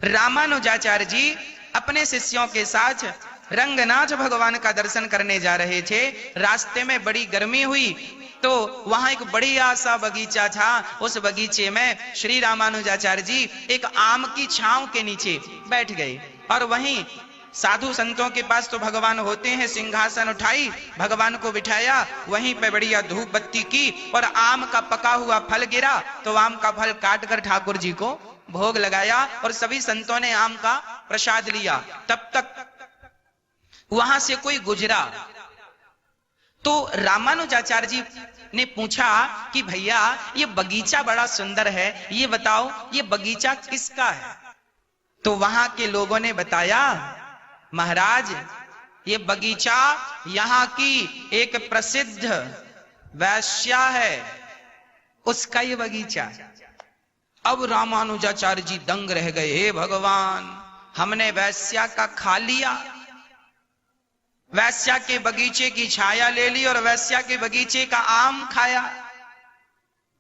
रामानुजाचार्य जी अपने शिष्यों के साथ रंगनाथ भगवान का दर्शन करने जा रहे थे। रास्ते में बड़ी गर्मी हुई तो वहां एक बढ़िया सा बगीचा था। उस बगीचे में श्री रामानुजाचार्य जी एक आम की छांव के नीचे बैठ गए और वहीं साधु संतों के पास तो भगवान होते हैं। सिंहासन उठाई, भगवान को बिठाया, वहीं पे बढ़िया धूप बत्ती की और आम का पका हुआ फल गिरा तो आम का फल काट कर ठाकुर जी को भोग लगाया और सभी संतों ने आम का प्रसाद लिया। तब तक वहां से कोई गुजरा तो रामानुजाचार्य जी ने पूछा कि भैया ये बगीचा बड़ा सुंदर है, ये बताओ ये बगीचा किसका है? तो वहां के लोगों ने बताया, महाराज ये बगीचा यहां की एक प्रसिद्ध वैश्या है, उसका ये बगीचा। अब रामानुजाचार्य जी दंग रह गए, हे भगवान हमने वैश्या का खा लिया, वैश्या के बगीचे की छाया ले ली और वैश्या के बगीचे का आम खाया,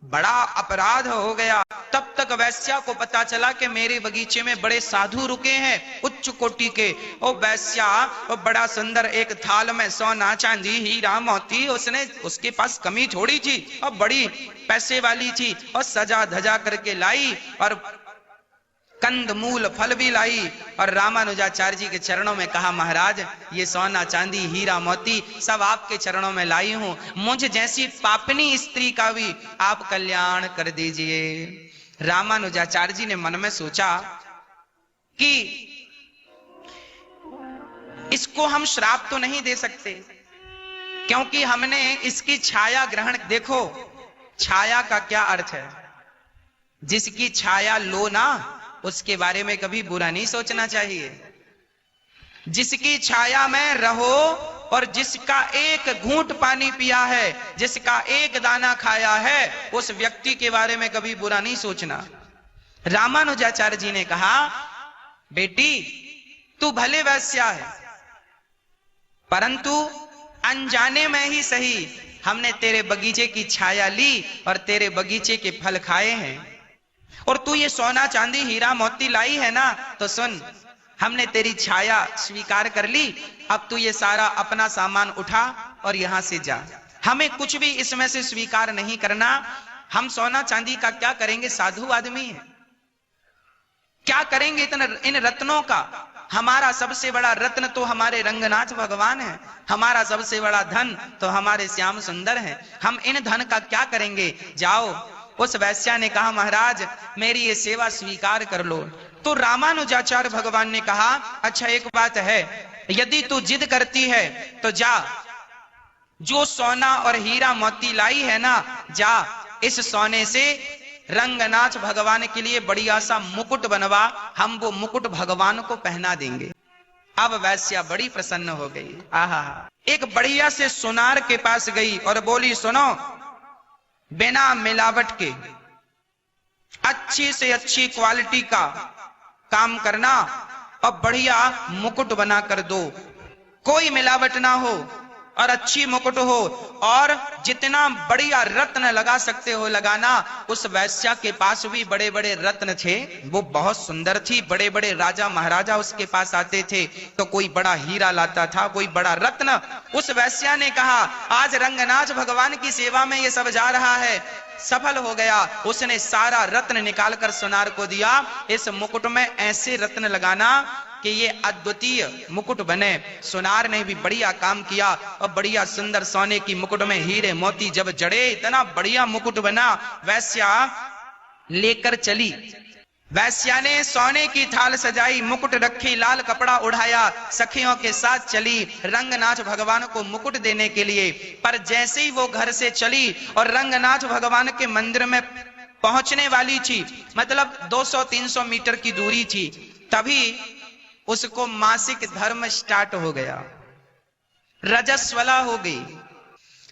बड़ा अपराध हो गया। तब तक वैश्या को पता चला कि मेरे बगीचे में बड़े साधु रुके हैं उच्च कोटि के। ओ वैश्या ओ बड़ा सुंदर एक थाल में सोना चांदी हीरा मोती, उसने उसके पास कमी थोड़ी थी और बड़ी पैसे वाली थी और सजा धजा करके लाई और कंद मूल फल भी लाई और रामानुजाचार्य जी के चरणों में कहा, महाराज ये सोना चांदी हीरा मोती सब आपके चरणों में लाई हूं, मुझ जैसी पापनी स्त्री का भी आप कल्याण कर दीजिए। रामानुजाचार्य जी ने मन में सोचा कि इसको हम श्राप तो नहीं दे सकते क्योंकि हमने इसकी छाया ग्रहण, देखो छाया का क्या अर्थ है, जिसकी छाया लो ना उसके बारे में कभी बुरा नहीं सोचना चाहिए। जिसकी छाया में रहो और जिसका एक घूंट पानी पिया है, जिसका एक दाना खाया है, उस व्यक्ति के बारे में कभी बुरा नहीं सोचना। रामानुजाचार्य जी ने कहा, बेटी तू भले वैश्या है परंतु अनजाने में ही सही हमने तेरे बगीचे की छाया ली और तेरे बगीचे के फल खाए हैं और तू ये सोना चांदी हीरा मोती लाई है ना, तो सुन हमने तेरी छाया स्वीकार कर ली, अब तू ये सारा अपना सामान उठा और यहां से जा, हमें कुछ भी इसमें से स्वीकार नहीं करना। हम सोना चांदी का क्या करेंगे, साधु आदमी है, क्या करेंगे इतना इन रत्नों का? हमारा सबसे बड़ा रत्न तो हमारे रंगनाथ भगवान है, हमारा सबसे बड़ा धन तो हमारे श्याम सुंदर है, हम इन धन का क्या करेंगे? जाओ। उस वैश्या ने कहा, महाराज मेरी ये सेवा स्वीकार कर लो। तो रामानुजाचार्य भगवान ने कहा, अच्छा एक बात है, यदि तू जिद करती है तो जा, जो सोना और हीरा मोती लाई है ना, जा इस सोने से रंगनाथ भगवान के लिए बढ़िया सा मुकुट बनवा, हम वो मुकुट भगवान को पहना देंगे। अब वैश्या बड़ी प्रसन्न हो गई। आहा, एक बढ़िया से सुनार के पास गई और बोली, सुनो बिना मिलावट के अच्छी से अच्छी क्वालिटी का काम करना और बढ़िया मुकुट बना कर दो, कोई मिलावट ना हो और अच्छी मुकुट हो और जितना बढ़िया रत्न लगा सकते हो लगाना। उस वैश्या के पास भी बड़े बड़े रत्न थे, वो बहुत सुंदर थी, बड़े बड़े राजा महाराजा उसके पास आते थे तो कोई बड़ा हीरा लाता था, कोई बड़ा रत्न। उस वैश्या ने कहा, आज रंगनाथ भगवान की सेवा में ये सब जा रहा है, सफल हो गया। उसने सारा रत्न निकालकर सुनार को दिया, इस मुकुट में ऐसे रत्न लगाना कि ये अद्वितीय मुकुट बने। सुनार ने भी बढ़िया काम किया और बढ़िया सुंदर सोने की मुकुट में हीरे मोती जब जड़े, इतना बढ़िया मुकुट बना। वैश्या लेकर चली, वैश्या ने सोने की थाल सजाई, मुकुट रखी, लाल कपड़ा उड़ाया, सखियों के साथ चली रंगनाथ भगवान को मुकुट देने के लिए। पर जैसे ही वो घर से चली और रंगनाथ भगवान के मंदिर में पहुंचने वाली थी, मतलब 200-300 मीटर की दूरी थी, तभी उसको मासिक धर्म स्टार्ट हो गया, रजस्वला हो गई।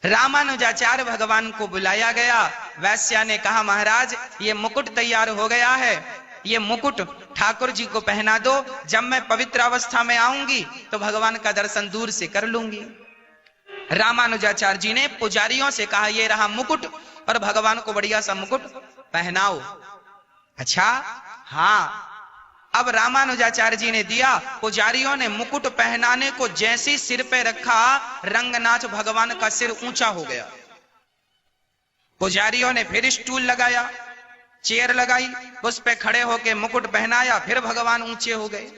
रामानुजाचार्य भगवान को बुलाया गया। वैश्या ने कहा, महाराज ये मुकुट तैयार हो गया है, ये मुकुट ठाकुर जी को पहना दो, जब मैं पवित्र अवस्था में आऊंगी तो भगवान का दर्शन दूर से कर लूंगी। रामानुजाचार्य जी ने पुजारियों से कहा, ये रहा मुकुट और भगवान को बढ़िया सा मुकुट पहनाओ। अच्छा हाँ, अब रामानुजाचार्य जी ने दिया, पुजारियों ने मुकुट पहनाने को जैसी सिर पे रखा, रंगनाथ भगवान का सिर ऊंचा हो गया। पुजारियों ने फिर स्टूल लगाया, चेयर लगाई, उस पे खड़े होके मुकुट पहनाया, फिर भगवान ऊंचे हो गए।